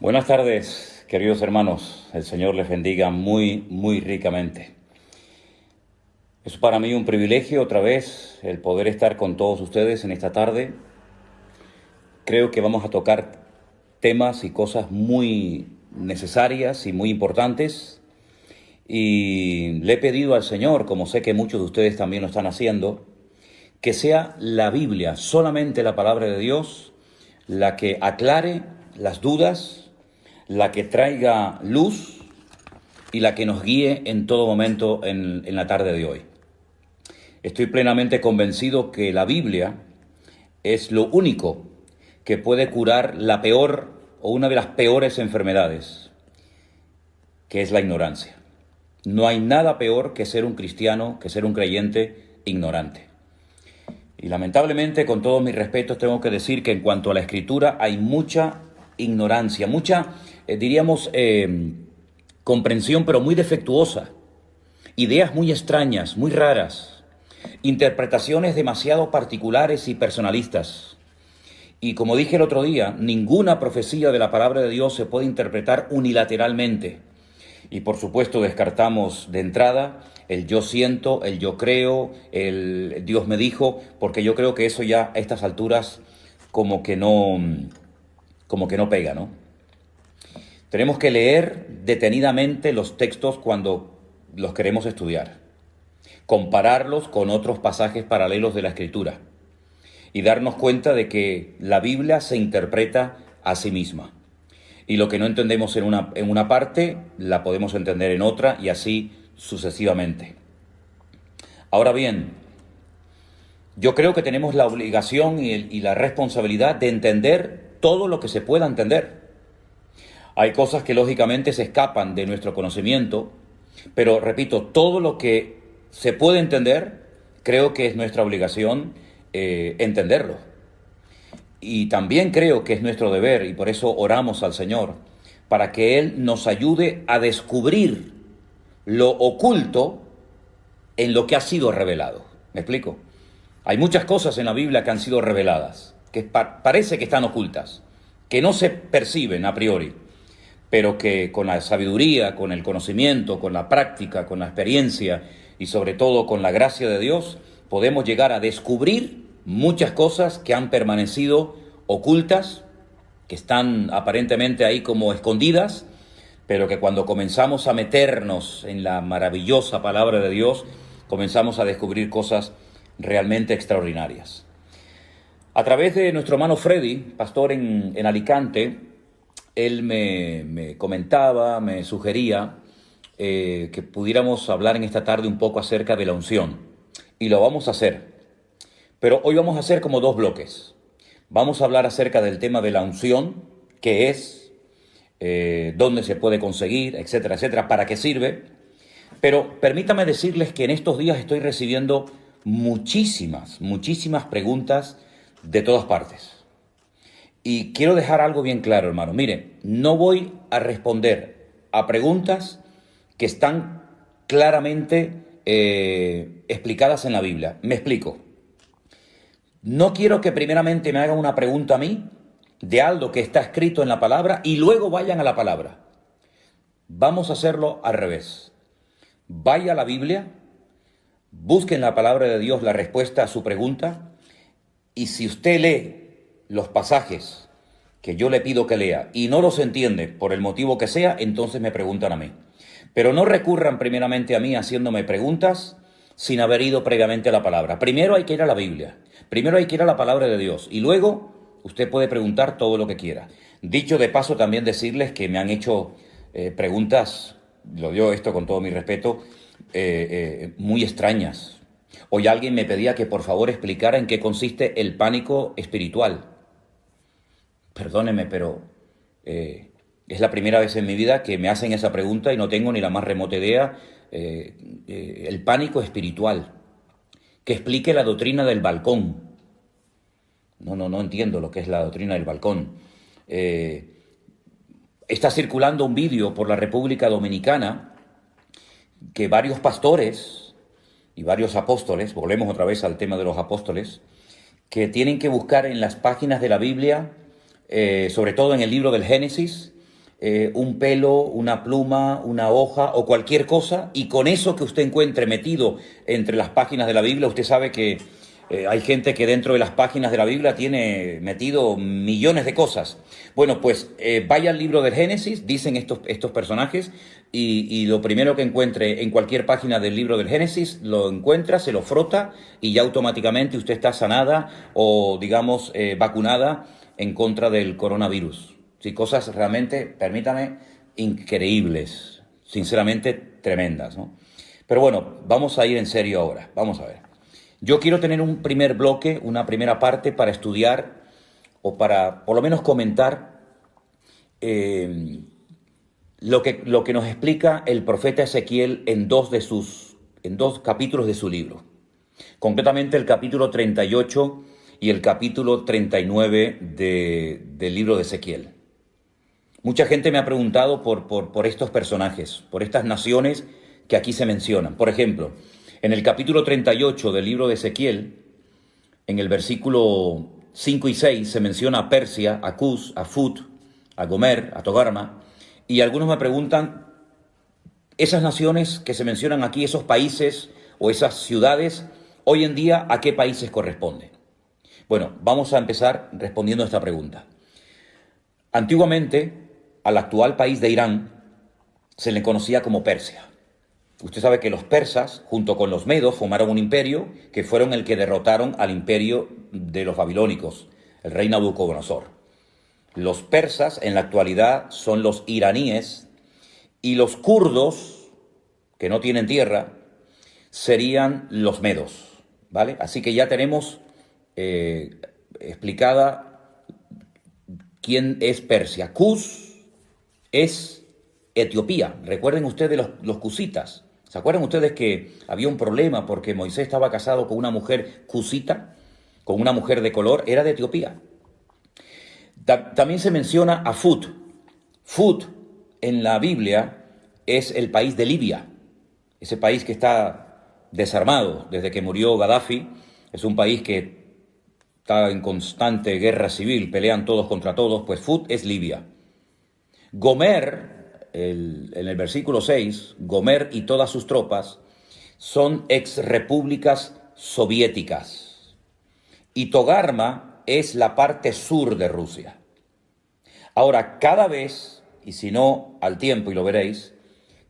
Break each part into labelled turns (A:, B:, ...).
A: Buenas tardes, queridos hermanos. El Señor les bendiga muy ricamente. Es para mí un privilegio otra vez el poder estar con todos ustedes en esta tarde. Creo que vamos a tocar temas y cosas muy necesarias y muy importantes. Y le he pedido al Señor, como sé que muchos de ustedes también lo están haciendo, que sea la Biblia, solamente la palabra de Dios, la que aclare las dudas, la que traiga luz y la que nos guíe en todo momento en la tarde de hoy. Estoy plenamente convencido que la Biblia es lo único que puede curar la peor o una de las peores enfermedades, que es la ignorancia. No hay nada peor que ser un cristiano, que ser un creyente ignorante. Y lamentablemente, con todos mis respetos, tengo que decir que en cuanto a la Escritura hay mucha ignorancia, mucha, comprensión, pero muy defectuosa, ideas muy extrañas, muy raras, interpretaciones demasiado particulares y personalistas. Y como dije el otro día, ninguna profecía de la palabra de Dios se puede interpretar unilateralmente. Y por supuesto descartamos de entrada el yo siento, el yo creo, el Dios me dijo, porque yo creo que eso ya a estas alturas como que no pega, ¿no? Tenemos que leer detenidamente los textos cuando los queremos estudiar, compararlos con otros pasajes paralelos de la Escritura y darnos cuenta de que la Biblia se interpreta a sí misma. Y lo que no entendemos en una parte, la podemos entender en otra y así sucesivamente. Ahora bien, yo creo que tenemos la obligación y la responsabilidad de entender todo lo que se pueda entender. Hay cosas que lógicamente se escapan de nuestro conocimiento, pero repito, todo lo que se puede entender, creo que es nuestra obligación entenderlo. Y también creo que es nuestro deber, y por eso oramos al Señor, para que Él nos ayude a descubrir lo oculto en lo que ha sido revelado. ¿Me explico? Hay muchas cosas en la Biblia que han sido reveladas, que parece que están ocultas, que no se perciben a priori, pero que con la sabiduría, con el conocimiento, con la práctica, con la experiencia y sobre todo con la gracia de Dios, podemos llegar a descubrir muchas cosas que han permanecido ocultas, que están aparentemente ahí como escondidas, pero que cuando comenzamos a meternos en la maravillosa palabra de Dios, comenzamos a descubrir cosas realmente extraordinarias. A través de nuestro hermano Freddy, pastor en Alicante, él me comentaba, me sugería que pudiéramos hablar en esta tarde un poco acerca de la unción. Y lo vamos a hacer. Pero hoy vamos a hacer como dos bloques. Vamos a hablar acerca del tema de la unción, qué es, dónde se puede conseguir, etcétera, etcétera, para qué sirve. Pero permítame decirles que en estos días estoy recibiendo muchísimas preguntas de todas partes. Y quiero dejar algo bien claro, hermano. Mire, no voy a responder a preguntas que están claramente explicadas en la Biblia. Me explico. No quiero que primeramente me hagan una pregunta a mí de algo que está escrito en la palabra y luego vayan a la palabra. Vamos a hacerlo al revés. Vaya a la Biblia, busque en la palabra de Dios la respuesta a su pregunta y si usted lee los pasajes que yo le pido que lea y no los entiende por el motivo que sea, entonces me preguntan a mí. Pero no recurran primeramente a mí haciéndome preguntas sin haber ido previamente a la palabra. Primero hay que ir a la Biblia, primero hay que ir a la palabra de Dios y luego usted puede preguntar todo lo que quiera. Dicho de paso, también decirles que me han hecho preguntas, lo digo esto con todo mi respeto, muy extrañas. Hoy alguien me pedía que por favor explicara en qué consiste el pánico espiritual. Perdóneme, pero es la primera vez en mi vida que me hacen esa pregunta y no tengo ni la más remota idea. El pánico espiritual. Que explique la doctrina del balcón. No entiendo lo que es la doctrina del balcón. Está circulando un vídeo por la República Dominicana que varios pastores y varios apóstoles, volvemos otra vez al tema de los apóstoles, que tienen que buscar en las páginas de la Biblia, sobre todo en el libro del Génesis, un pelo, una pluma, una hoja o cualquier cosa, y con eso que usted encuentre metido entre las páginas de la Biblia, usted sabe que hay gente que dentro de las páginas de la Biblia tiene metido millones de cosas. Bueno, pues vaya al libro del Génesis, dicen estos personajes, y lo primero que encuentre en cualquier página del libro del Génesis, lo encuentra, se lo frota y ya automáticamente usted está sanada o, digamos, vacunada en contra del coronavirus. Sí, cosas realmente, permítame, increíbles, sinceramente tremendas, ¿no? Pero bueno, vamos a ir en serio ahora, vamos a ver. Yo quiero tener un primer bloque, una primera parte para estudiar o para por lo menos comentar lo que nos explica el profeta Ezequiel en dos capítulos de su libro. Concretamente el capítulo 38 y el capítulo 39 del libro de Ezequiel. Mucha gente me ha preguntado por estos personajes, por estas naciones que aquí se mencionan. Por ejemplo, en el capítulo 38 del libro de Ezequiel, en el versículo 5 y 6, se menciona a Persia, a Cus, a Fut, a Gomer, a Togarma, y algunos me preguntan, esas naciones que se mencionan aquí, esos países o esas ciudades, hoy en día, ¿a qué países corresponden? Bueno, vamos a empezar respondiendo a esta pregunta. Antiguamente, al actual país de Irán se le conocía como Persia. Usted sabe que los persas, junto con los medos, formaron un imperio que fueron el que derrotaron al imperio de los babilónicos, el rey Nabucodonosor. Los persas en la actualidad son los iraníes y los kurdos, que no tienen tierra, serían los medos, ¿vale? Así que ya tenemos explicada quién es Persia. Cus es Etiopía. Recuerden ustedes los cusitas. ¿Se acuerdan ustedes que había un problema porque Moisés estaba casado con una mujer cusita, con una mujer de color? Era de Etiopía. También se menciona a Fut. Fut en la Biblia es el país de Libia, ese país que está desarmado desde que murió Gaddafi. Es un país que está en constante guerra civil, pelean todos contra todos, pues Fut es Libia. Gomer, en el versículo 6, Gomer y todas sus tropas son exrepúblicas soviéticas. Y Togarma es la parte sur de Rusia. Ahora, cada vez, y si no al tiempo y lo veréis,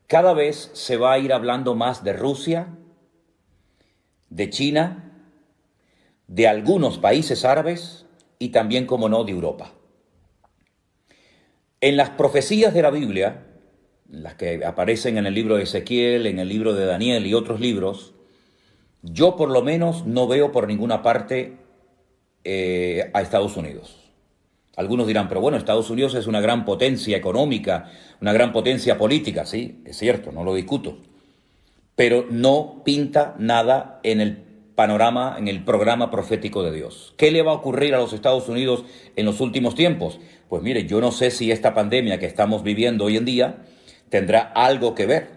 A: cada vez se va a ir hablando más de Rusia, de China, de algunos países árabes y también, como no, de Europa. En las profecías de la Biblia, las que aparecen en el libro de Ezequiel, en el libro de Daniel y otros libros, yo por lo menos no veo por ninguna parte a Estados Unidos. Algunos dirán, pero bueno, Estados Unidos es una gran potencia económica, una gran potencia política. Sí, es cierto, no lo discuto. Pero no pinta nada en el panorama, en el programa profético de Dios. ¿Qué le va a ocurrir a los Estados Unidos en los últimos tiempos? Pues mire, yo no sé si esta pandemia que estamos viviendo hoy en día tendrá algo que ver.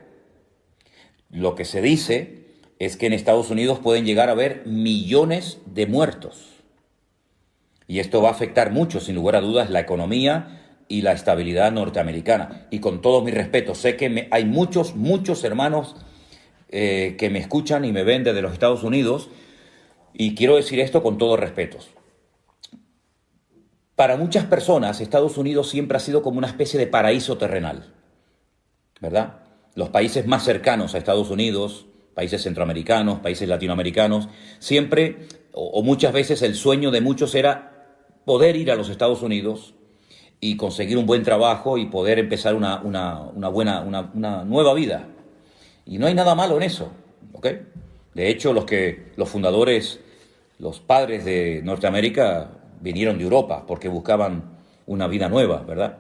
A: Lo que se dice es que en Estados Unidos pueden llegar a haber millones de muertos. Y esto va a afectar mucho, sin lugar a dudas, la economía y la estabilidad norteamericana. Y con todo mi respeto, sé que hay muchos hermanos que me escuchan y me ven desde los Estados Unidos, y quiero decir esto con todo respeto. Para muchas personas, Estados Unidos siempre ha sido como una especie de paraíso terrenal, ¿verdad? Los países más cercanos a Estados Unidos, países centroamericanos, países latinoamericanos, siempre o muchas veces el sueño de muchos era poder ir a los Estados Unidos y conseguir un buen trabajo y poder empezar una nueva vida. Y no hay nada malo en eso, ¿ok? De hecho, los fundadores, los padres de Norteamérica vinieron de Europa porque buscaban una vida nueva, ¿verdad?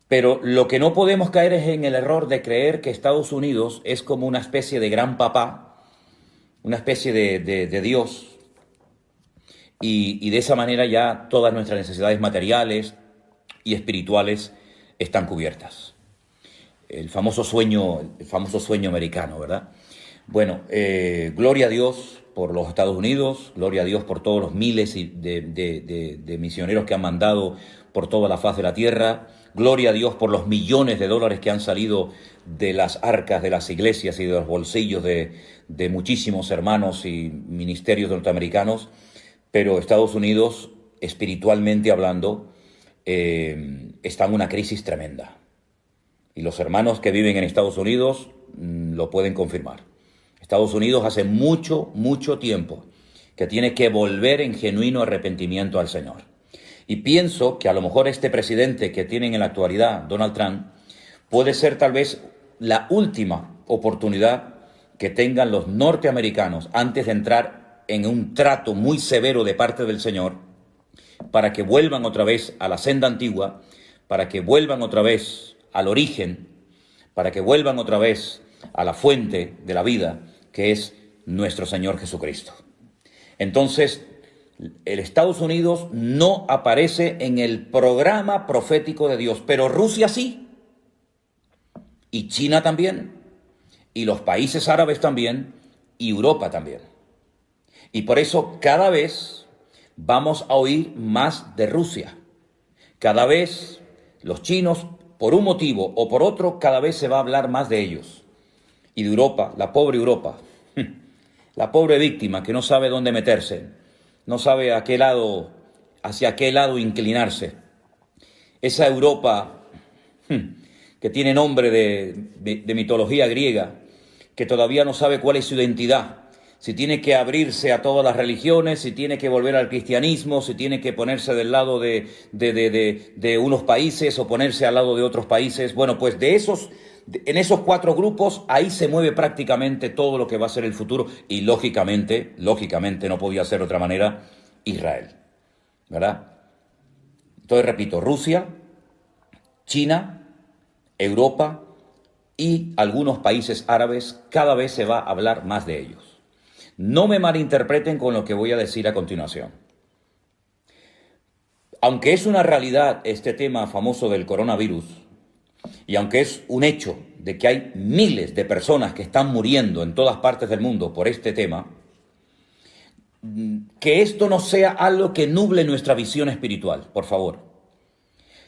A: Pero lo que no podemos caer es en el error de creer que Estados Unidos es como una especie de gran papá, una especie de Dios, y de esa manera ya todas nuestras necesidades materiales y espirituales están cubiertas. El famoso sueño americano, ¿verdad? Bueno, gloria a Dios por los Estados Unidos, gloria a Dios por todos los miles de misioneros que han mandado por toda la faz de la tierra. Gloria a Dios por los millones de dólares que han salido de las arcas de las iglesias y de los bolsillos de muchísimos hermanos y ministerios norteamericanos. Pero Estados Unidos, espiritualmente hablando, está en una crisis tremenda. Y los hermanos que viven en Estados Unidos lo pueden confirmar. Estados Unidos hace mucho, mucho tiempo que tiene que volver en genuino arrepentimiento al Señor. Y pienso que a lo mejor este presidente que tienen en la actualidad, Donald Trump, puede ser tal vez la última oportunidad que tengan los norteamericanos antes de entrar en un trato muy severo de parte del Señor, para que vuelvan otra vez a la senda antigua, para que vuelvan otra vez al origen, para que vuelvan otra vez a la fuente de la vida, que es nuestro Señor Jesucristo. Entonces, el Estados Unidos no aparece en el programa profético de Dios, pero Rusia sí, y China también, y los países árabes también, y Europa también. Y por eso cada vez vamos a oír más de Rusia. Cada vez los chinos, por un motivo o por otro, cada vez se va a hablar más de ellos. Y de Europa, la pobre Europa, la pobre víctima que no sabe dónde meterse, no sabe hacia qué lado inclinarse. Esa Europa que tiene nombre de mitología griega, que todavía no sabe cuál es su identidad, si tiene que abrirse a todas las religiones, si tiene que volver al cristianismo, si tiene que ponerse del lado de unos países o ponerse al lado de otros países. Bueno, pues en esos cuatro grupos, ahí se mueve prácticamente todo lo que va a ser el futuro. Y lógicamente, no podía ser de otra manera, Israel, ¿verdad? Entonces, repito, Rusia, China, Europa y algunos países árabes, cada vez se va a hablar más de ellos. No me malinterpreten con lo que voy a decir a continuación. Aunque es una realidad este tema famoso del coronavirus, y aunque es un hecho de que hay miles de personas que están muriendo en todas partes del mundo por este tema, que esto no sea algo que nuble nuestra visión espiritual, por favor.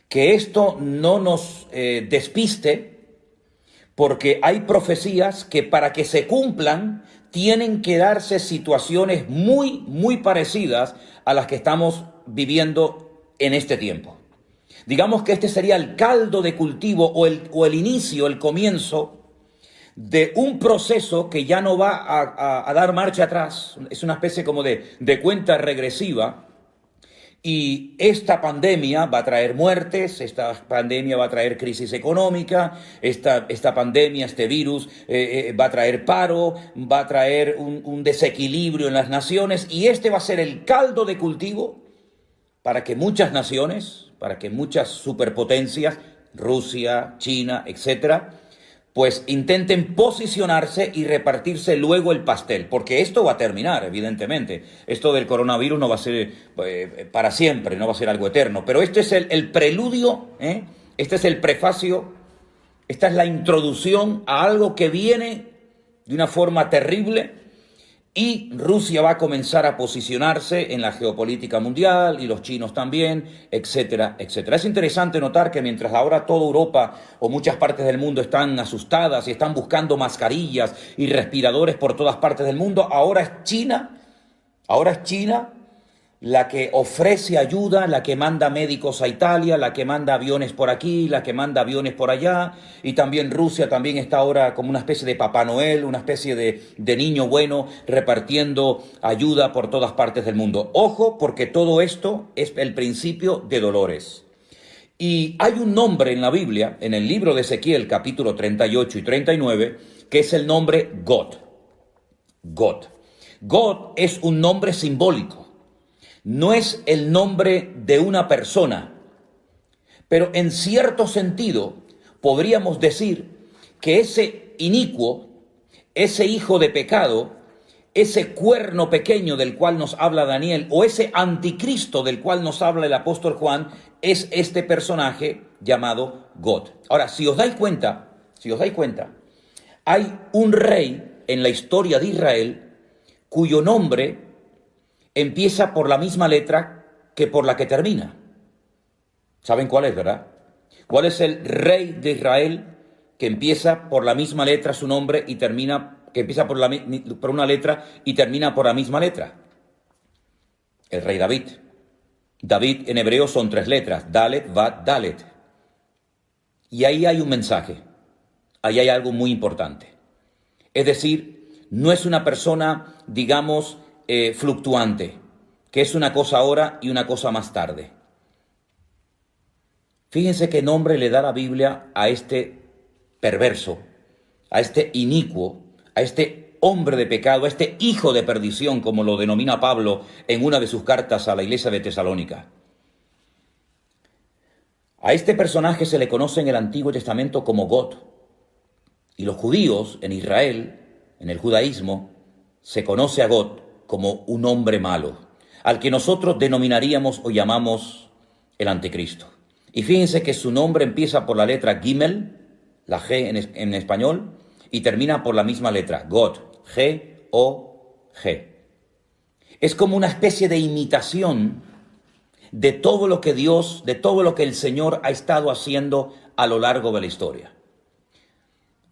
A: Que esto no nos despiste, porque hay profecías que para que se cumplan tienen que darse situaciones muy, muy parecidas a las que estamos viviendo en este tiempo. Digamos que este sería el caldo de cultivo o el inicio, el comienzo de un proceso que ya no va a dar marcha atrás. Es una especie como de cuenta regresiva. Y esta pandemia va a traer muertes, esta pandemia va a traer crisis económica, esta pandemia, este virus va a traer paro, va a traer un desequilibrio en las naciones, y este va a ser el caldo de cultivo para que muchas naciones, para que muchas superpotencias, Rusia, China, etcétera, pues intenten posicionarse y repartirse luego el pastel, porque esto va a terminar, evidentemente. Esto del coronavirus no va a ser para siempre, no va a ser algo eterno, pero este es el preludio, este es el prefacio, esta es la introducción a algo que viene de una forma terrible. Y Rusia va a comenzar a posicionarse en la geopolítica mundial, y los chinos también, etcétera, etcétera. Es interesante notar que mientras ahora toda Europa o muchas partes del mundo están asustadas y están buscando mascarillas y respiradores por todas partes del mundo, ahora es China la que ofrece ayuda, la que manda médicos a Italia, la que manda aviones por aquí, la que manda aviones por allá. Y también Rusia también está ahora como una especie de Papá Noel, una especie de niño bueno, repartiendo ayuda por todas partes del mundo. Ojo, porque todo esto es el principio de dolores. Y hay un nombre en la Biblia, en el libro de Ezequiel, capítulo 38 y 39, que es el nombre God. God. God es un nombre simbólico. No es el nombre de una persona, pero en cierto sentido podríamos decir que ese inicuo, ese hijo de pecado, ese cuerno pequeño del cual nos habla Daniel, o ese anticristo del cual nos habla el apóstol Juan, es este personaje llamado God. Ahora, si os dais cuenta, hay un rey en la historia de Israel cuyo nombre empieza por la misma letra que por la que termina. ¿Saben cuál es, verdad? ¿Cuál es el rey de Israel que empieza por la misma letra su nombre y termina, que empieza por una letra y termina por la misma letra? El rey David. David en hebreo son 3 letras, Dalet, Vat, Dalet. Y ahí hay un mensaje, ahí hay algo muy importante. Es decir, no es una persona, digamos, fluctuante, que es una cosa ahora y una cosa más tarde. Fíjense qué nombre le da la Biblia a este perverso, a este inicuo, a este hombre de pecado, a este hijo de perdición, como lo denomina Pablo en una de sus cartas a la iglesia de Tesalónica. A este personaje se le conoce en el Antiguo Testamento como God. Y los judíos en Israel, en el judaísmo, se conoce a God como un hombre malo, al que nosotros denominaríamos o llamamos el anticristo. Y fíjense que su nombre empieza por la letra Gimel, la G en español, y termina por la misma letra, God, G-O-G. Es como una especie de imitación de todo lo que Dios, de todo lo que el Señor ha estado haciendo a lo largo de la historia.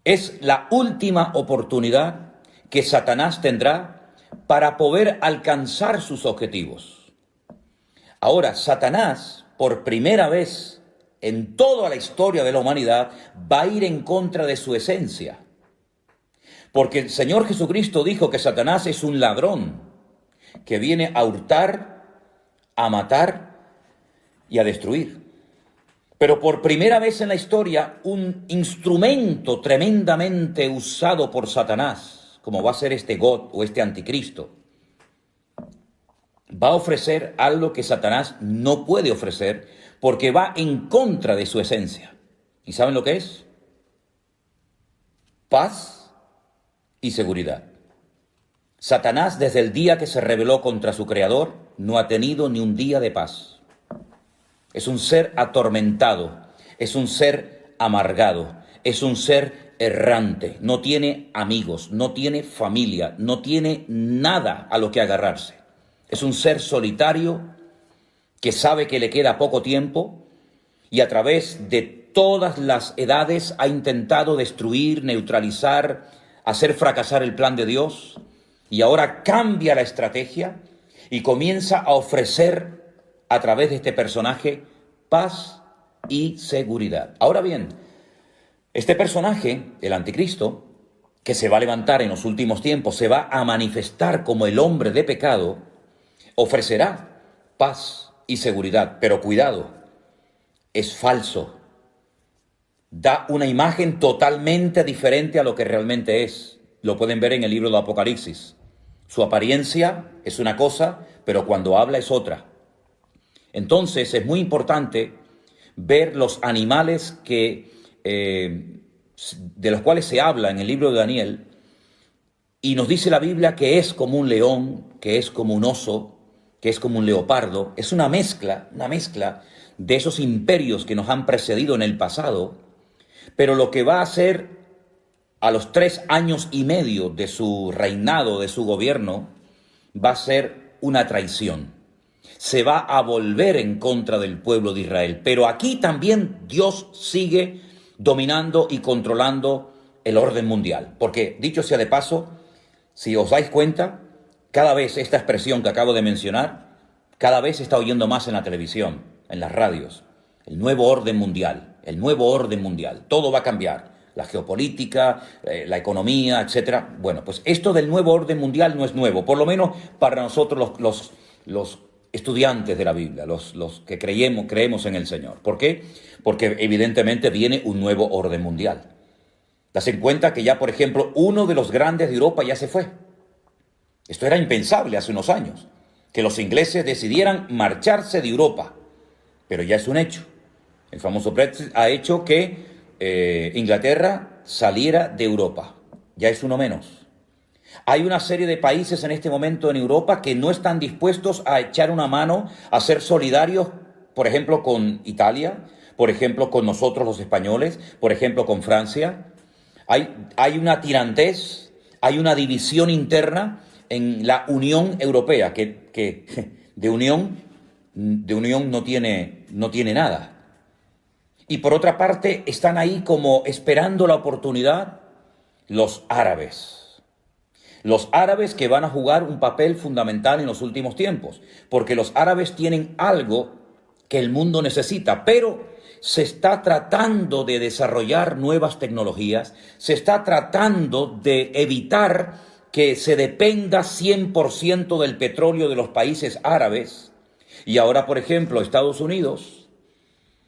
A: Es la última oportunidad que Satanás tendrá para poder alcanzar sus objetivos. Ahora, Satanás, por primera vez en toda la historia de la humanidad, va a ir en contra de su esencia. Porque el Señor Jesucristo dijo que Satanás es un ladrón que viene a hurtar, a matar y a destruir. Pero por primera vez en la historia, un instrumento tremendamente usado por Satanás, como va a ser este God o este anticristo, va a ofrecer algo que Satanás no puede ofrecer porque va en contra de su esencia. ¿Y saben lo que es? Paz y seguridad. Satanás, desde el día que se rebeló contra su creador, no ha tenido ni un día de paz. Es un ser atormentado, es un ser amargado, es un ser errante, no tiene amigos, no tiene familia, no tiene nada a lo que agarrarse. Es un ser solitario que sabe que le queda poco tiempo y a través de todas las edades ha intentado destruir, neutralizar, hacer fracasar el plan de Dios, y ahora cambia la estrategia y comienza a ofrecer a través de este personaje paz y seguridad. Ahora bien, este personaje, el anticristo, que se va a levantar en los últimos tiempos, se va a manifestar como el hombre de pecado, ofrecerá paz y seguridad, pero cuidado, es falso. Da una imagen totalmente diferente a lo que realmente es. Lo pueden ver en el libro de Apocalipsis. Su apariencia es una cosa, pero cuando habla es otra. Entonces es muy importante ver los animales de los cuales se habla en el libro de Daniel, y nos dice la Biblia que es como un león, que es como un oso, que es como un leopardo. Es una mezcla de esos imperios que nos han precedido en el pasado, pero lo que va a hacer a los 3 años y medio de su reinado, de su gobierno, va a ser una traición. Se va a volver en contra del pueblo de Israel. Pero aquí también Dios sigue dominando y controlando el orden mundial. Porque, dicho sea de paso, si os dais cuenta, cada vez esta expresión que acabo de mencionar, cada vez se está oyendo más en la televisión, en las radios. El nuevo orden mundial, el nuevo orden mundial. Todo va a cambiar. La geopolítica, la economía, etcétera. Bueno, pues esto del nuevo orden mundial no es nuevo, por lo menos para nosotros los estudiantes de la Biblia, los que creemos en el Señor. ¿Por qué? Porque evidentemente viene un nuevo orden mundial. Das en cuenta que ya, por ejemplo, uno de los grandes de Europa ya se fue. Esto era impensable hace unos años, que los ingleses decidieran marcharse de Europa, pero ya es un hecho. El famoso Brexit ha hecho que Inglaterra saliera de Europa. Ya es uno menos. Hay una serie de países en este momento en Europa que no están dispuestos a echar una mano, a ser solidarios, por ejemplo, con Italia, por ejemplo, con nosotros los españoles, por ejemplo, con Francia. Hay una tirantez, hay una división interna en la Unión Europea, que de unión no tiene nada. Y por otra parte, están ahí como esperando la oportunidad los árabes. Los árabes que van a jugar un papel fundamental en los últimos tiempos, porque los árabes tienen algo que el mundo necesita, pero se está tratando de desarrollar nuevas tecnologías, se está tratando de evitar que se dependa 100% del petróleo de los países árabes. Y ahora, por ejemplo, Estados Unidos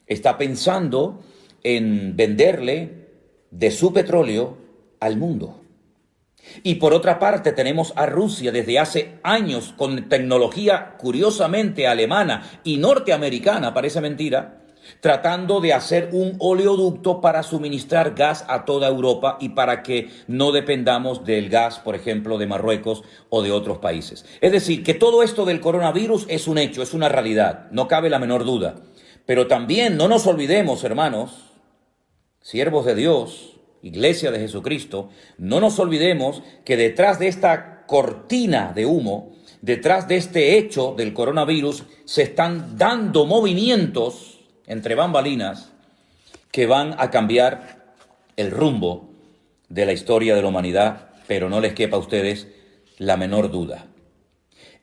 A: está pensando en venderle de su petróleo al mundo. Y por otra parte tenemos a Rusia desde hace años con tecnología curiosamente alemana y norteamericana, parece mentira, tratando de hacer un oleoducto para suministrar gas a toda Europa y para que no dependamos del gas, por ejemplo, de Marruecos o de otros países. Es decir, que todo esto del coronavirus es un hecho, es una realidad, no cabe la menor duda. Pero también no nos olvidemos, hermanos, siervos de Dios, Iglesia de Jesucristo, no nos olvidemos que detrás de esta cortina de humo, detrás de este hecho del coronavirus, se están dando movimientos entre bambalinas que van a cambiar el rumbo de la historia de la humanidad, pero no les quepa a ustedes la menor duda.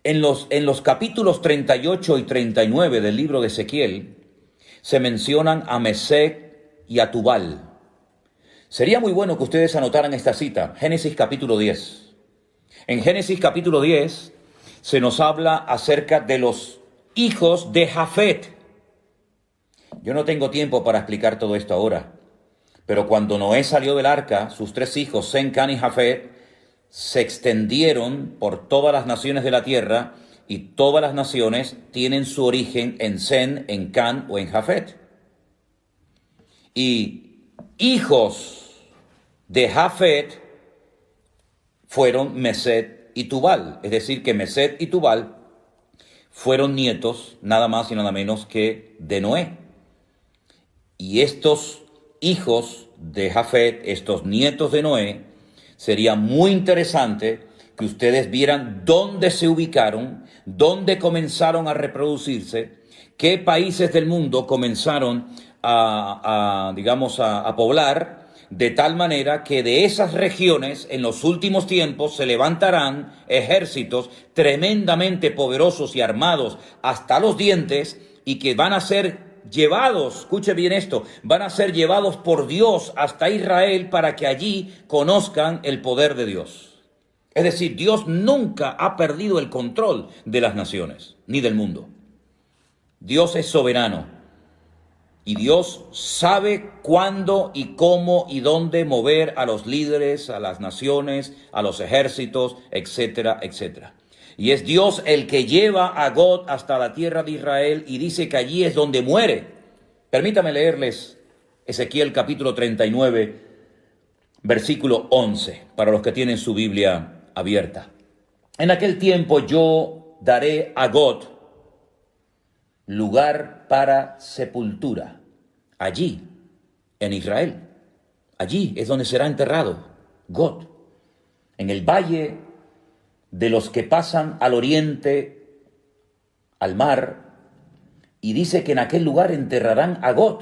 A: En los capítulos 38 y 39 del libro de Ezequiel se mencionan a Mesec y a Tubal. Sería muy bueno que ustedes anotaran esta cita, Génesis capítulo 10. En Génesis capítulo 10 se nos habla acerca de los hijos de Jafet. Yo no tengo tiempo para explicar todo esto ahora, pero cuando Noé salió del arca, sus 3 hijos, Sem, Can y Jafet, se extendieron por todas las naciones de la tierra y todas las naciones tienen su origen en Sem, en Can o en Jafet. Y hijos de Jafet fueron Mesed y Tubal, es decir, que Mesed y Tubal fueron nietos nada más y nada menos que de Noé. Y estos hijos de Jafet, estos nietos de Noé, sería muy interesante que ustedes vieran dónde se ubicaron, dónde comenzaron a reproducirse, qué países del mundo comenzaron a poblar, de tal manera que de esas regiones en los últimos tiempos se levantarán ejércitos tremendamente poderosos y armados hasta los dientes y que van a ser llevados, escuche bien esto, van a ser llevados por Dios hasta Israel para que allí conozcan el poder de Dios. Es decir, Dios nunca ha perdido el control de las naciones ni del mundo. Dios es soberano. Y Dios sabe cuándo y cómo y dónde mover a los líderes, a las naciones, a los ejércitos, etcétera, etcétera. Y es Dios el que lleva a Gog hasta la tierra de Israel y dice que allí es donde muere. Permítame leerles Ezequiel capítulo 39, versículo 11, para los que tienen su Biblia abierta. En aquel tiempo yo daré a Gog lugar para sepultura, allí, en Israel. Allí es donde será enterrado Gog, en el valle de los que pasan al oriente, al mar, y dice que en aquel lugar enterrarán a Gog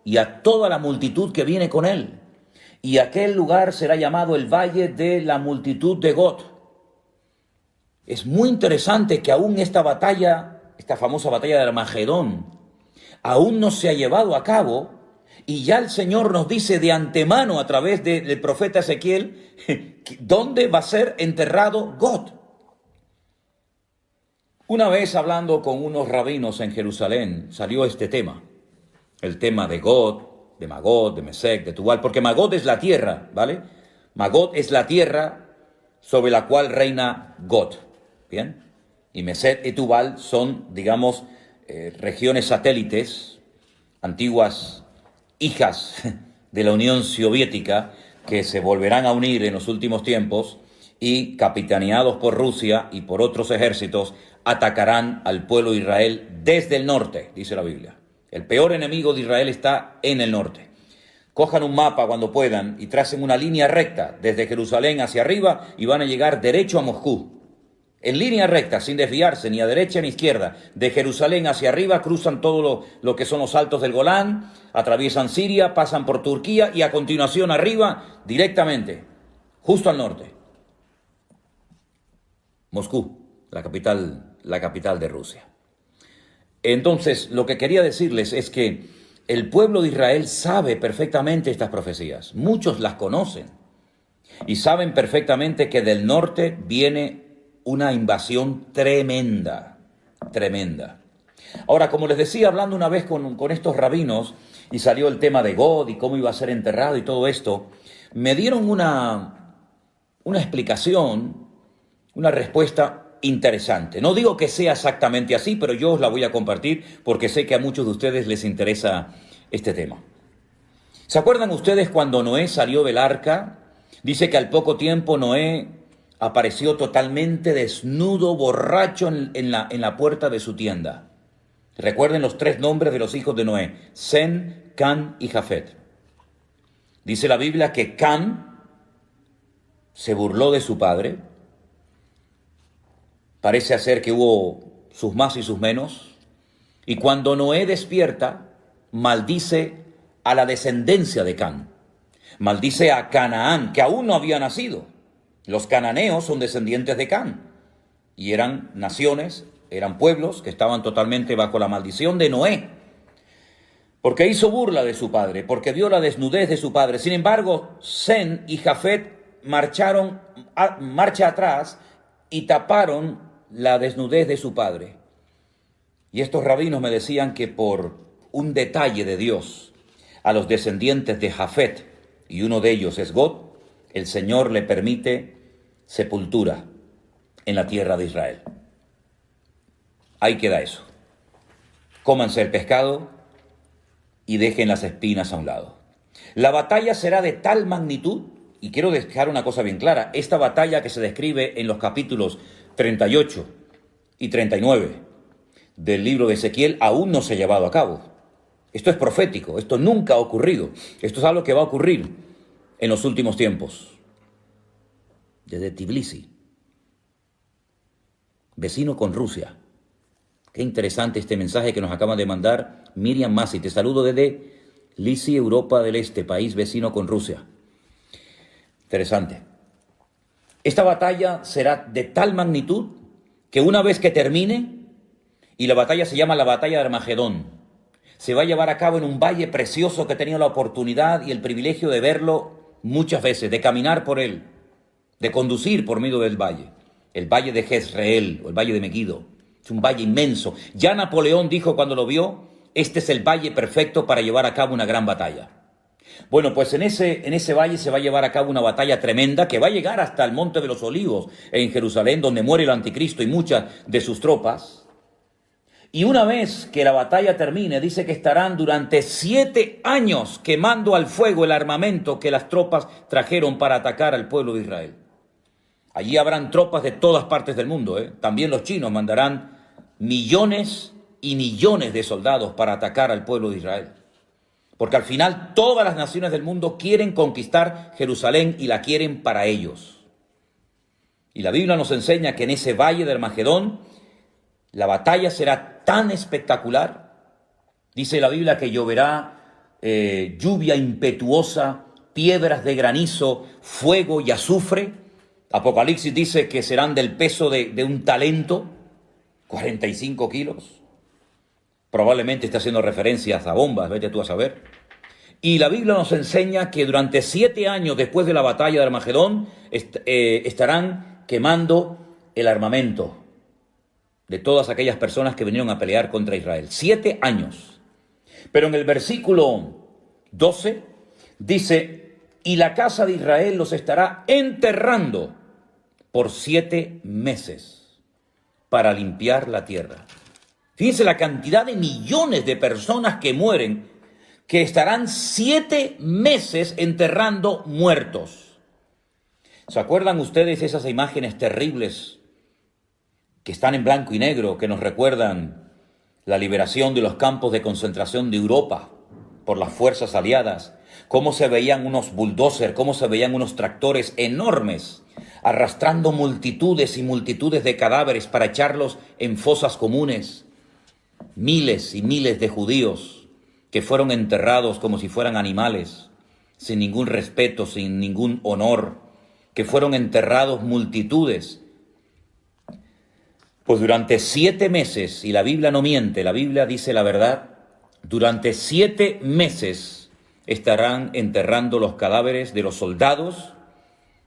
A: y a toda la multitud que viene con él. Y aquel lugar será llamado el valle de la multitud de Gog. Es muy interesante que aún esta batalla, esta famosa batalla de Armagedón, aún no se ha llevado a cabo, y ya el Señor nos dice de antemano a través del profeta Ezequiel dónde va a ser enterrado Gog. Una vez hablando con unos rabinos en Jerusalén salió este tema, el tema de Gog, de Magog, de Mesec, de Tubal, porque Magog es la tierra, ¿vale? Magog es la tierra sobre la cual reina Gog, ¿bien? Y Mesec y Tubal son, digamos, regiones satélites, antiguas hijas de la Unión Soviética, que se volverán a unir en los últimos tiempos y, capitaneados por Rusia y por otros ejércitos, atacarán al pueblo de Israel desde el norte, dice la Biblia. El peor enemigo de Israel está en el norte. Cojan un mapa cuando puedan y tracen una línea recta desde Jerusalén hacia arriba y van a llegar derecho a Moscú. en línea recta, sin desviarse ni a derecha ni a izquierda, de Jerusalén hacia arriba, cruzan todo lo que son los altos del Golán, atraviesan Siria, pasan por Turquía y a continuación arriba, directamente, justo al norte, Moscú, la capital de Rusia. Entonces, lo que quería decirles es que el pueblo de Israel sabe perfectamente estas profecías. Muchos las conocen y saben perfectamente que del norte viene una invasión tremenda, tremenda. Ahora, como les decía, hablando una vez con estos rabinos, y salió el tema de God y cómo iba a ser enterrado y todo esto, me dieron una explicación, una respuesta interesante. No digo que sea exactamente así, pero yo os la voy a compartir porque sé que a muchos de ustedes les interesa este tema. ¿Se acuerdan ustedes cuando Noé salió del arca? Dice que al poco tiempo Noé apareció totalmente desnudo, borracho en la puerta de su tienda. Recuerden los 3 nombres de los hijos de Noé: Sem, Can y Jafet. Dice la Biblia que Can se burló de su padre. Parece ser que hubo sus más y sus menos. Y cuando Noé despierta, maldice a la descendencia de Can. Maldice a Canaán, que aún no había nacido. Los cananeos son descendientes de Can y eran naciones, eran pueblos que estaban totalmente bajo la maldición de Noé, porque hizo burla de su padre, porque vio la desnudez de su padre. Sin embargo, Sem y Jafet marcharon marcha atrás y taparon la desnudez de su padre. Y estos rabinos me decían que por un detalle de Dios a los descendientes de Jafet, y uno de ellos es God, el Señor le permite sepultura en la tierra de Israel. Ahí queda eso. Cómanse el pescado y dejen las espinas a un lado. La batalla será de tal magnitud, y quiero dejar una cosa bien clara, esta batalla que se describe en los capítulos 38 y 39 del libro de Ezequiel aún no se ha llevado a cabo. Esto es profético, esto nunca ha ocurrido. Esto es algo que va a ocurrir en los últimos tiempos. Desde Tbilisi, vecino con Rusia. Qué interesante este mensaje que nos acaba de mandar Miriam Masi. Te saludo desde Lisi, Europa del Este, país vecino con Rusia. Interesante. Esta batalla será de tal magnitud que una vez que termine, y la batalla se llama la batalla de Armagedón, se va a llevar a cabo en un valle precioso que he tenido la oportunidad y el privilegio de verlo muchas veces, de caminar por él, de conducir por medio del valle, el valle de Jezreel o el valle de Megiddo. Es un valle inmenso. Ya Napoleón dijo cuando lo vio, este es el valle perfecto para llevar a cabo una gran batalla. Bueno, pues en ese valle se va a llevar a cabo una batalla tremenda que va a llegar hasta el Monte de los Olivos en Jerusalén, donde muere el anticristo y muchas de sus tropas. Y una vez que la batalla termine, dice que estarán durante 7 años quemando al fuego el armamento que las tropas trajeron para atacar al pueblo de Israel. Allí habrán tropas de todas partes del mundo, ¿eh? También los chinos mandarán millones y millones de soldados para atacar al pueblo de Israel. Porque al final todas las naciones del mundo quieren conquistar Jerusalén y la quieren para ellos. Y la Biblia nos enseña que en ese valle de Armagedón la batalla será tan espectacular. Dice la Biblia que lloverá lluvia impetuosa, piedras de granizo, fuego y azufre. Apocalipsis dice que serán del peso de un talento, 45 kilos. Probablemente está haciendo referencias a bombas, vete tú a saber. Y la Biblia nos enseña que durante 7 años después de la batalla de Armagedón estarán quemando el armamento de todas aquellas personas que vinieron a pelear contra Israel. 7 años. Pero en el versículo 12 dice, y la casa de Israel los estará enterrando por 7 meses para limpiar la tierra. Fíjense la cantidad de millones de personas que mueren, que estarán 7 meses enterrando muertos. ¿Se acuerdan ustedes esas imágenes terribles que están en blanco y negro, que nos recuerdan la liberación de los campos de concentración de Europa por las fuerzas aliadas? Cómo se veían unos bulldozers, cómo se veían unos tractores enormes arrastrando multitudes y multitudes de cadáveres para echarlos en fosas comunes. Miles y miles de judíos que fueron enterrados como si fueran animales, sin ningún respeto, sin ningún honor, que fueron enterrados multitudes. Pues durante 7 meses, y la Biblia no miente, la Biblia dice la verdad, durante 7 meses estarán enterrando los cadáveres de los soldados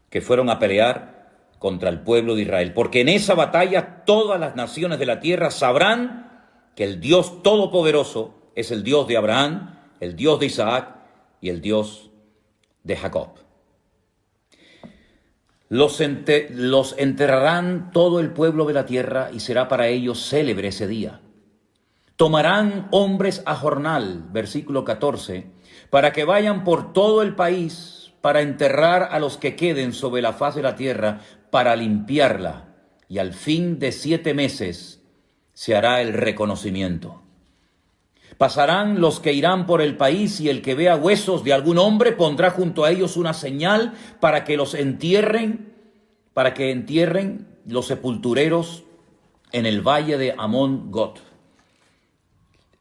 A: que fueron a pelear contra el pueblo de Israel. Porque en esa batalla todas las naciones de la tierra sabrán que el Dios Todopoderoso es el Dios de Abraham, el Dios de Isaac y el Dios de Jacob. Los enterrarán todo el pueblo de la tierra y será para ellos célebre ese día. Tomarán hombres a jornal, versículo 14, para que vayan por todo el país para enterrar a los que queden sobre la faz de la tierra, para limpiarla, y al fin de 7 meses se hará el reconocimiento. Pasarán los que irán por el país, y el que vea huesos de algún hombre pondrá junto a ellos una señal para que entierren los sepultureros en el valle de Amón-Gad.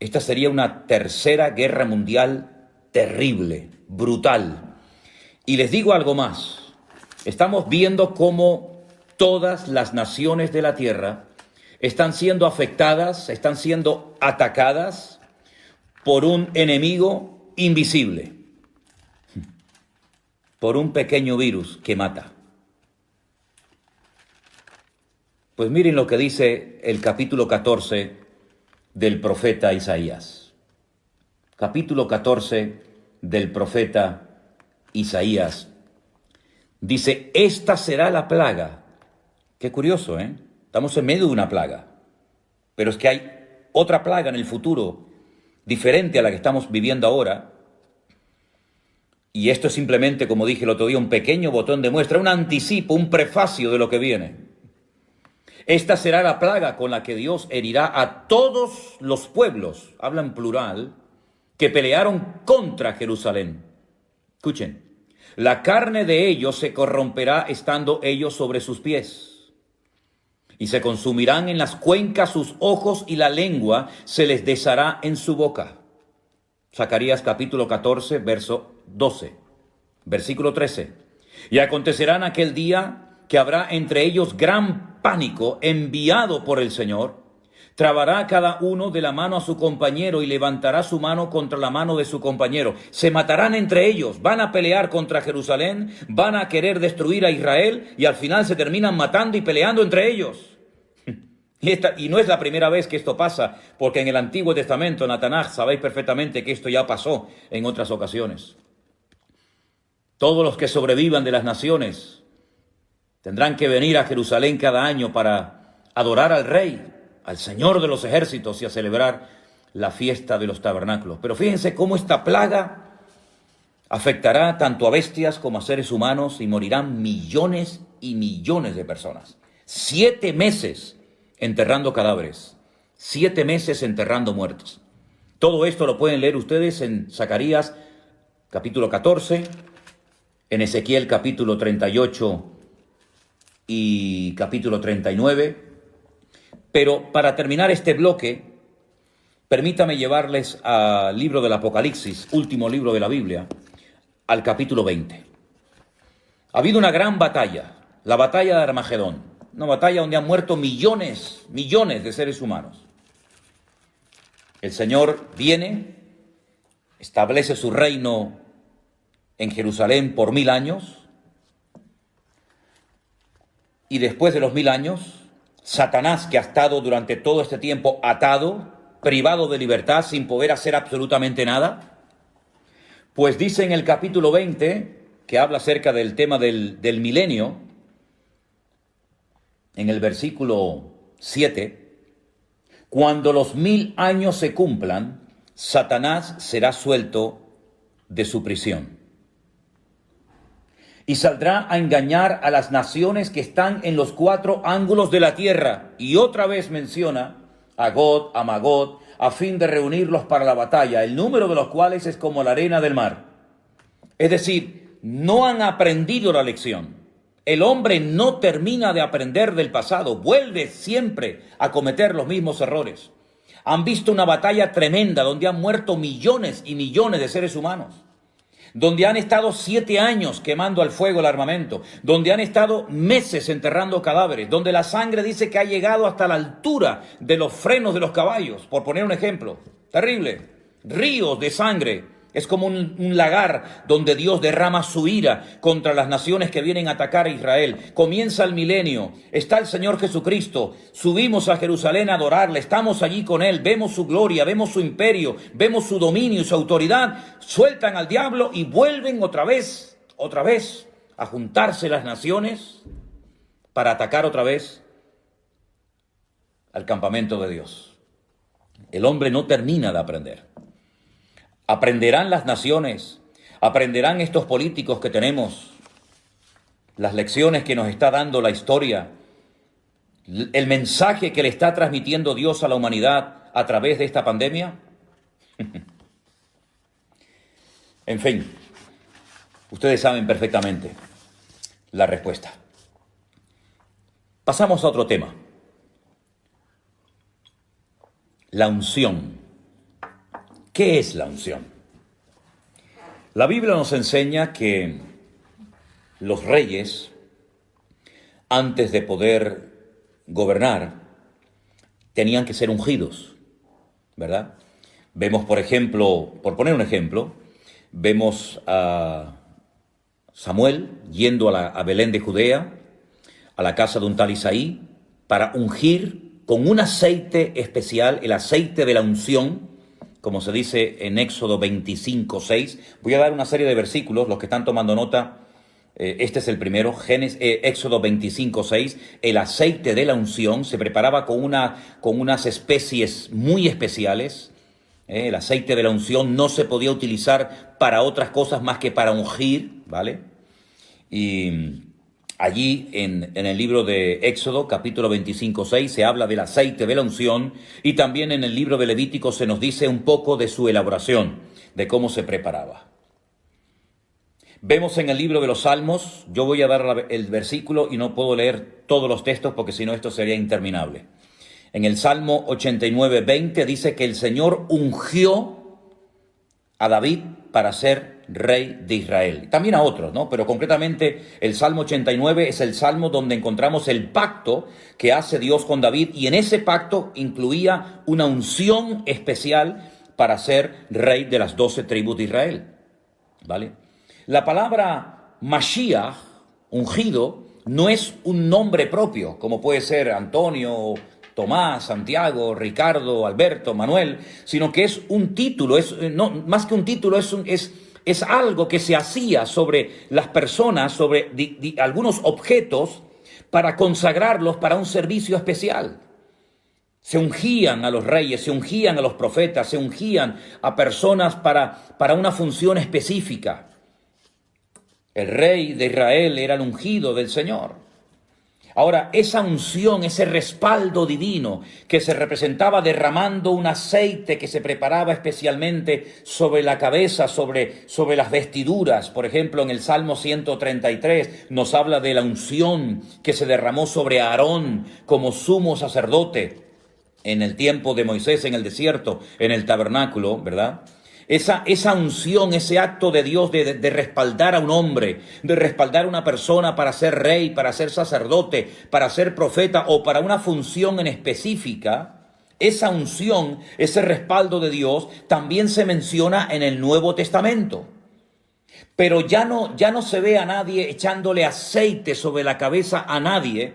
A: Esta sería una tercera guerra mundial terrible, brutal. Y les digo algo más. Estamos viendo cómo todas las naciones de la tierra están siendo afectadas, están siendo atacadas por un enemigo invisible, por un pequeño virus que mata. Pues miren lo que dice el capítulo 14 del profeta Isaías. Capítulo 14 del profeta Isaías. Dice, esta será la plaga. Qué curioso, ¿eh? Estamos en medio de una plaga. Pero es que hay otra plaga en el futuro, diferente a la que estamos viviendo ahora. Y esto es simplemente, como dije el otro día, un pequeño botón de muestra, un anticipo, un prefacio de lo que viene. Esta será la plaga con la que Dios herirá a todos los pueblos, habla en plural, que pelearon contra Jerusalén. Escuchen, la carne de ellos se corromperá estando ellos sobre sus pies, y se consumirán en las cuencas sus ojos, y la lengua se les deshará en su boca. Zacarías capítulo 14, verso 12, versículo 13. Y acontecerá en aquel día que habrá entre ellos gran pánico enviado por el Señor. Trabará cada uno de la mano a su compañero y levantará su mano contra la mano de su compañero. Se matarán entre ellos, van a pelear contra Jerusalén, van a querer destruir a Israel y al final se terminan matando y peleando entre ellos. Y no es la primera vez que esto pasa, porque en el Antiguo Testamento, en la Tanaj, sabéis perfectamente que esto ya pasó en otras ocasiones. Todos los que sobrevivan de las naciones tendrán que venir a Jerusalén cada año para adorar al Rey, al Señor de los ejércitos, y a celebrar la fiesta de los tabernáculos. Pero fíjense cómo esta plaga afectará tanto a bestias como a seres humanos, y morirán millones y millones de personas. 7 meses enterrando cadáveres, 7 meses enterrando muertos. Todo esto lo pueden leer ustedes en Zacarías capítulo 14, en Ezequiel capítulo 38 y capítulo 39. Pero para terminar este bloque, permítame llevarles al libro del Apocalipsis, último libro de la Biblia, al capítulo 20. Ha habido una gran batalla, la batalla de Armagedón, una batalla donde han muerto millones de seres humanos. El Señor viene, establece su reino en Jerusalén por 1000 años, y después de los 1000 años, Satanás, que ha estado durante todo este tiempo atado, privado de libertad, sin poder hacer absolutamente nada, pues dice en el capítulo 20, que habla acerca del tema del milenio, en el versículo 7, cuando los 1000 años se cumplan, Satanás será suelto de su prisión y saldrá a engañar a las naciones que están en los 4 ángulos de la tierra. Y otra vez menciona a Gog, a Magog, a fin de reunirlos para la batalla, el número de los cuales es como la arena del mar. Es decir, no han aprendido la lección. El hombre no termina de aprender del pasado, vuelve siempre a cometer los mismos errores. Han visto una batalla tremenda donde han muerto millones y millones de seres humanos, donde han estado 7 años quemando al fuego el armamento, donde han estado meses enterrando cadáveres, donde la sangre dice que ha llegado hasta la altura de los frenos de los caballos, por poner un ejemplo. Terrible. Ríos de sangre. Es como un lagar donde Dios derrama su ira contra las naciones que vienen a atacar a Israel. Comienza el milenio, está el Señor Jesucristo, subimos a Jerusalén a adorarle, estamos allí con Él, vemos su gloria, vemos su imperio, vemos su dominio y su autoridad, sueltan al diablo y vuelven otra vez a juntarse las naciones para atacar otra vez al campamento de Dios. El hombre no termina de aprender. Aprenderán las naciones, aprenderán estos políticos que tenemos, las lecciones que nos está dando la historia, el mensaje que le está transmitiendo Dios a la humanidad a través de esta pandemia. En fin, ustedes saben perfectamente la respuesta. Pasamos a otro tema. La unción. ¿Qué es la unción? La Biblia nos enseña que los reyes, antes de poder gobernar, tenían que ser ungidos, ¿verdad? Vemos, por ejemplo, por poner un ejemplo, vemos a Samuel yendo a Belén de Judea, a la casa de un tal Isaí, para ungir con un aceite especial, el aceite de la unción, como se dice en Éxodo 25:6. Voy a dar una serie de versículos, los que están tomando nota, este es el primero, Éxodo 25:6. El aceite de la unción se preparaba con unas especies muy especiales. El aceite de la unción no se podía utilizar para otras cosas más que para ungir, ¿vale? Y allí en el libro de Éxodo, capítulo 25:6, se habla del aceite de la unción, y también en el libro de Levítico se nos dice un poco de su elaboración, de cómo se preparaba. Vemos en el libro de los Salmos, yo voy a dar el versículo y no puedo leer todos los textos porque si no esto sería interminable. En el Salmo 89:20 dice que el Señor ungió a David para ser rey de Israel. También a otros, ¿no? Pero concretamente el Salmo 89 es el salmo donde encontramos el pacto que hace Dios con David, y en ese pacto incluía una unción especial para ser rey de las 12 tribus de Israel, ¿vale? La palabra Mashiach, ungido, no es un nombre propio, como puede ser Antonio, Tomás, Santiago, Ricardo, Alberto, Manuel, sino que es un título, más que un título, es algo que se hacía sobre las personas, sobre algunos objetos, para consagrarlos para un servicio especial. Se ungían a los reyes, se ungían a los profetas, se ungían a personas para una función específica. El rey de Israel era el ungido del Señor. Ahora, esa unción, ese respaldo divino que se representaba derramando un aceite que se preparaba especialmente sobre la cabeza, sobre las vestiduras. Por ejemplo, en el Salmo 133 nos habla de la unción que se derramó sobre Aarón como sumo sacerdote en el tiempo de Moisés en el desierto, en el tabernáculo, ¿verdad? Esa unción, ese acto de Dios de respaldar a un hombre, de respaldar a una persona para ser rey, para ser sacerdote, para ser profeta o para una función en específica, esa unción, ese respaldo de Dios también se menciona en el Nuevo Testamento. Pero ya no se ve a nadie echándole aceite sobre la cabeza a nadie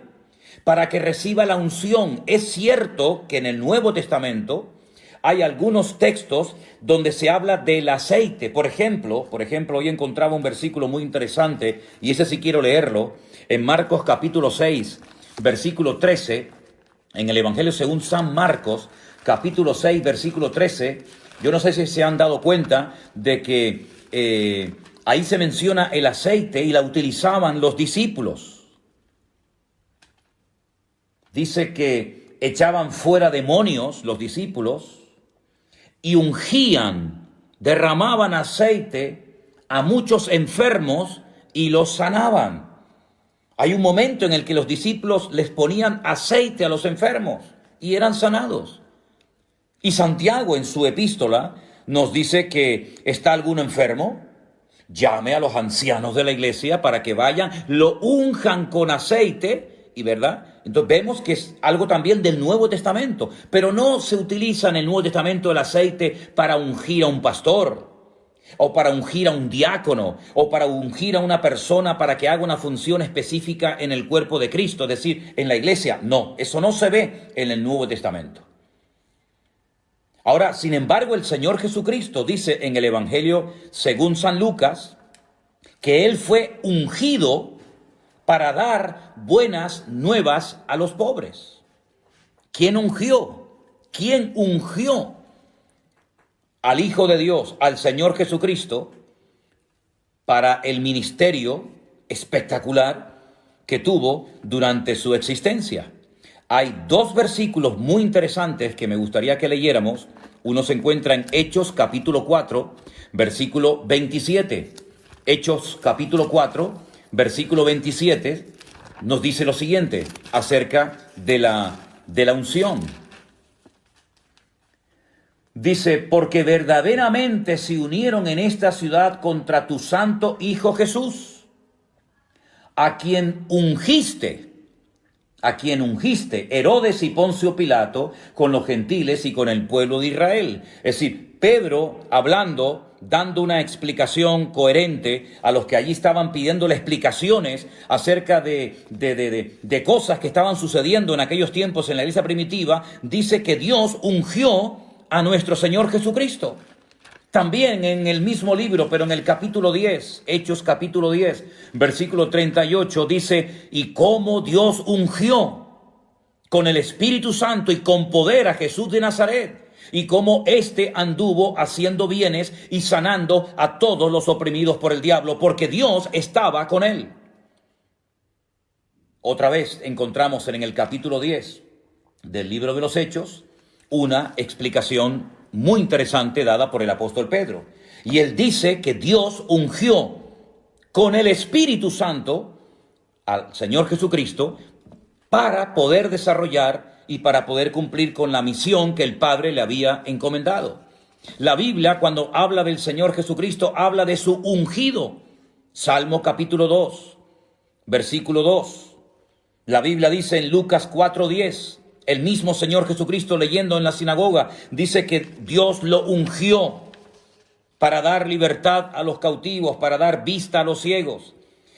A: para que reciba la unción. Es cierto que en el Nuevo Testamento hay algunos textos donde se habla del aceite. Por ejemplo, hoy encontraba un versículo muy interesante, y ese sí quiero leerlo, en Marcos capítulo 6, versículo 13, en el Evangelio según San Marcos, capítulo 6, versículo 13, yo no sé si se han dado cuenta de que ahí se menciona el aceite y la utilizaban los discípulos. Dice que echaban fuera demonios los discípulos, y ungían, derramaban aceite a muchos enfermos y los sanaban. Hay un momento en el que los discípulos les ponían aceite a los enfermos y eran sanados. Y Santiago en su epístola nos dice que está alguno enfermo, llame a los ancianos de la iglesia para que vayan, lo unjan con aceite, y ¿verdad? Entonces vemos que es algo también del Nuevo Testamento, pero no se utiliza en el Nuevo Testamento el aceite para ungir a un pastor, o para ungir a un diácono, o para ungir a una persona para que haga una función específica en el cuerpo de Cristo, es decir, en la iglesia. No, eso no se ve en el Nuevo Testamento. Ahora, sin embargo, el Señor Jesucristo dice en el Evangelio según San Lucas que Él fue ungido para dar buenas nuevas a los pobres. ¿Quién ungió? ¿Quién ungió al Hijo de Dios, al Señor Jesucristo, para el ministerio espectacular que tuvo durante su existencia? Hay dos versículos muy interesantes que me gustaría que leyéramos. Uno se encuentra en Hechos capítulo 4, versículo 27. Hechos capítulo 4, versículo 27, nos dice lo siguiente acerca de la unción. Dice, porque verdaderamente se unieron en esta ciudad contra tu santo Hijo Jesús, a quien ungiste, Herodes y Poncio Pilato, con los gentiles y con el pueblo de Israel. Es decir, Pedro hablando, dando una explicación coherente a los que allí estaban pidiéndole explicaciones acerca de cosas que estaban sucediendo en aquellos tiempos en la iglesia primitiva, dice que Dios ungió a nuestro Señor Jesucristo. También en el mismo libro, pero en el capítulo 10, Hechos capítulo 10, versículo 38, dice, y cómo Dios ungió con el Espíritu Santo y con poder a Jesús de Nazaret, y cómo éste anduvo haciendo bienes y sanando a todos los oprimidos por el diablo, porque Dios estaba con él. Otra vez encontramos en el capítulo 10 del libro de los Hechos una explicación muy interesante dada por el apóstol Pedro. Y él dice que Dios ungió con el Espíritu Santo al Señor Jesucristo para poder desarrollar y para poder cumplir con la misión que el Padre le había encomendado. La Biblia, cuando habla del Señor Jesucristo, habla de su ungido. Salmo capítulo 2, versículo 2. La Biblia dice en Lucas 4:10, el mismo Señor Jesucristo leyendo en la sinagoga, dice que Dios lo ungió para dar libertad a los cautivos, para dar vista a los ciegos.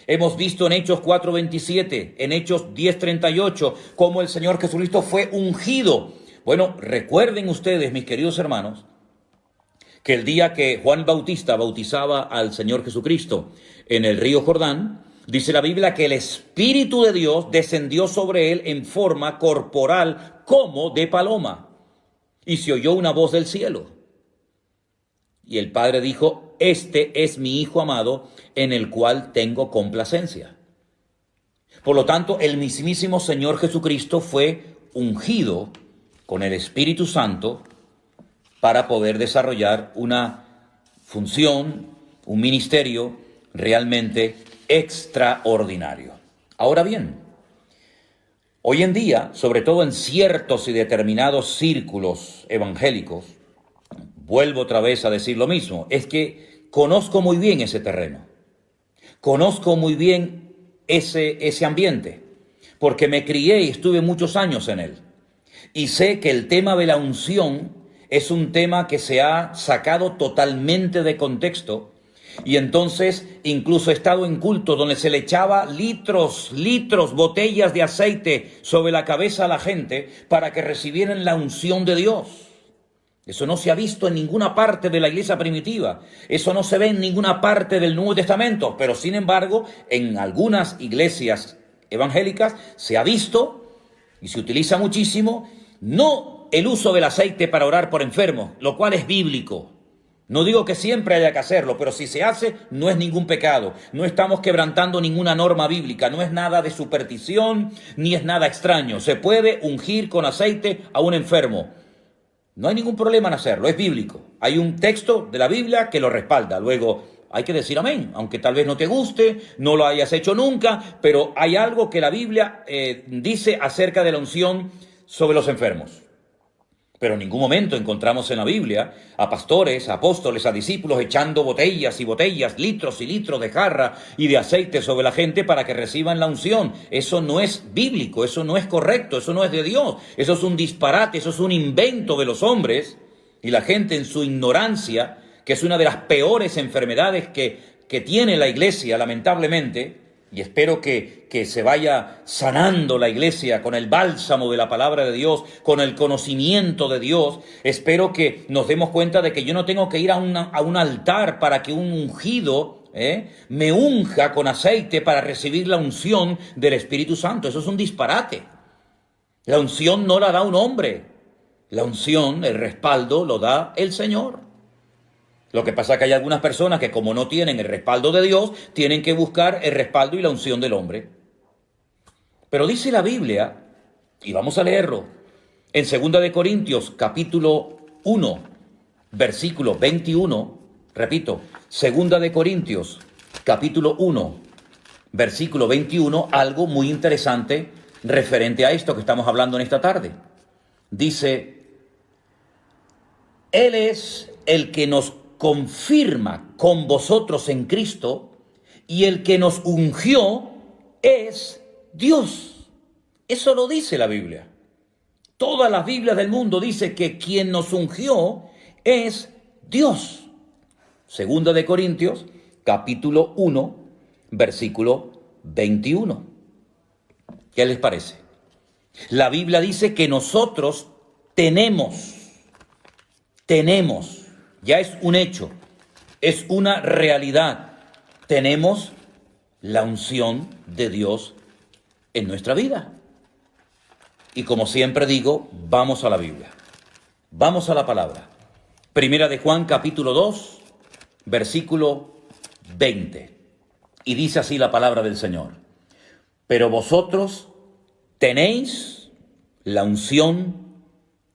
A: Hemos visto en Hechos 4:27, en Hechos 10:38, cómo el Señor Jesucristo fue ungido. Bueno, recuerden ustedes, mis queridos hermanos, que el día que Juan Bautista bautizaba al Señor Jesucristo en el río Jordán, dice la Biblia que el Espíritu de Dios descendió sobre él en forma corporal como de paloma. Y se oyó una voz del cielo. Y el Padre dijo, este es mi Hijo amado, en el cual tengo complacencia. Por lo tanto, el mismísimo Señor Jesucristo fue ungido con el Espíritu Santo para poder desarrollar una función, un ministerio realmente extraordinario. Ahora bien, hoy en día, sobre todo en ciertos y determinados círculos evangélicos, vuelvo otra vez a decir lo mismo, es que conozco muy bien ese terreno, conozco muy bien ese ambiente, porque me crié y estuve muchos años en él, y sé que el tema de la unción es un tema que se ha sacado totalmente de contexto. Y entonces incluso he estado en culto donde se le echaba litros, botellas de aceite sobre la cabeza a la gente para que recibieran la unción de Dios. Eso no se ha visto en ninguna parte de la iglesia primitiva. Eso no se ve en ninguna parte del Nuevo Testamento. Pero sin embargo, en algunas iglesias evangélicas se ha visto y se utiliza muchísimo, no el uso del aceite para orar por enfermos, lo cual es bíblico. No digo que siempre haya que hacerlo, pero si se hace, no es ningún pecado. No estamos quebrantando ninguna norma bíblica, no es nada de superstición, ni es nada extraño. Se puede ungir con aceite a un enfermo. No hay ningún problema en hacerlo, es bíblico. Hay un texto de la Biblia que lo respalda. Luego, hay que decir amén, aunque tal vez no te guste, no lo hayas hecho nunca, pero hay algo que la Biblia dice acerca de la unción sobre los enfermos. Pero en ningún momento encontramos en la Biblia a pastores, a apóstoles, a discípulos echando botellas y botellas, litros y litros de jarra y de aceite sobre la gente para que reciban la unción. Eso no es bíblico, eso no es correcto, eso no es de Dios. Eso es un disparate, eso es un invento de los hombres y la gente en su ignorancia, que es una de las peores enfermedades que tiene la iglesia, lamentablemente. Y espero que se vaya sanando la iglesia con el bálsamo de la palabra de Dios, con el conocimiento de Dios. Espero que nos demos cuenta de que yo no tengo que ir a un altar para que un ungido me unja con aceite para recibir la unción del Espíritu Santo. Eso es un disparate. La unción no la da un hombre. La unción, el respaldo, lo da el Señor. Lo que pasa es que hay algunas personas que, como no tienen el respaldo de Dios, tienen que buscar el respaldo y la unción del hombre. Pero dice la Biblia, y vamos a leerlo, en 2 de Corintios, capítulo 1, versículo 21, repito, 2 de Corintios, capítulo 1, versículo 21, algo muy interesante referente a esto que estamos hablando en esta tarde. Dice, Él es el que nos confirma con vosotros en Cristo, y el que nos ungió es Dios. Eso lo dice la Biblia. Todas las Biblias del mundo dice que quien nos ungió es Dios. 2 de Corintios, capítulo 1, versículo 21. ¿Qué les parece? La Biblia dice que nosotros tenemos, ya es un hecho, es una realidad. Tenemos la unción de Dios en nuestra vida. Y como siempre digo, vamos a la Biblia. Vamos a la palabra. Primera de Juan, capítulo 2, versículo 20. Y dice así la palabra del Señor. Pero vosotros tenéis la unción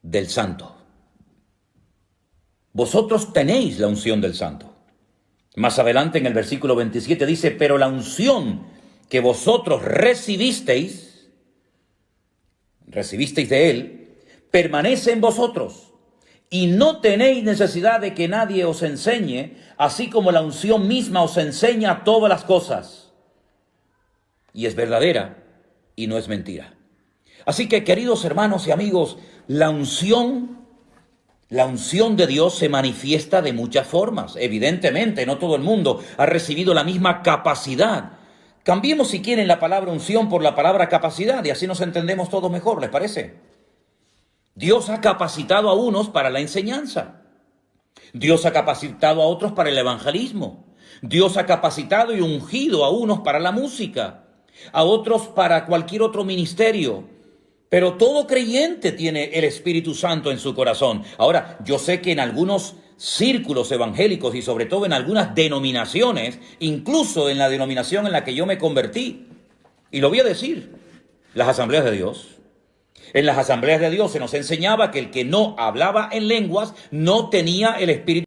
A: del Santo. Vosotros tenéis la unción del Santo. Más adelante en el versículo 27 dice, pero la unción que vosotros recibisteis de Él, permanece en vosotros, y no tenéis necesidad de que nadie os enseñe, así como la unción misma os enseña todas las cosas. Y es verdadera y no es mentira. Así que, queridos hermanos y amigos, la unción de Dios se manifiesta de muchas formas. Evidentemente, no todo el mundo ha recibido la misma capacidad. Cambiemos, si quieren, la palabra unción por la palabra capacidad y así nos entendemos todos mejor, ¿les parece? Dios ha capacitado a unos para la enseñanza. Dios ha capacitado a otros para el evangelismo. Dios ha capacitado y ungido a unos para la música, a otros para cualquier otro ministerio. Pero todo creyente tiene el Espíritu Santo en su corazón. Ahora, yo sé que en algunos círculos evangélicos y sobre todo en algunas denominaciones, incluso en la denominación en la que yo me convertí, y lo voy a decir, las Asambleas de Dios. En las Asambleas de Dios se nos enseñaba que el que no hablaba en lenguas no tenía el Espíritu.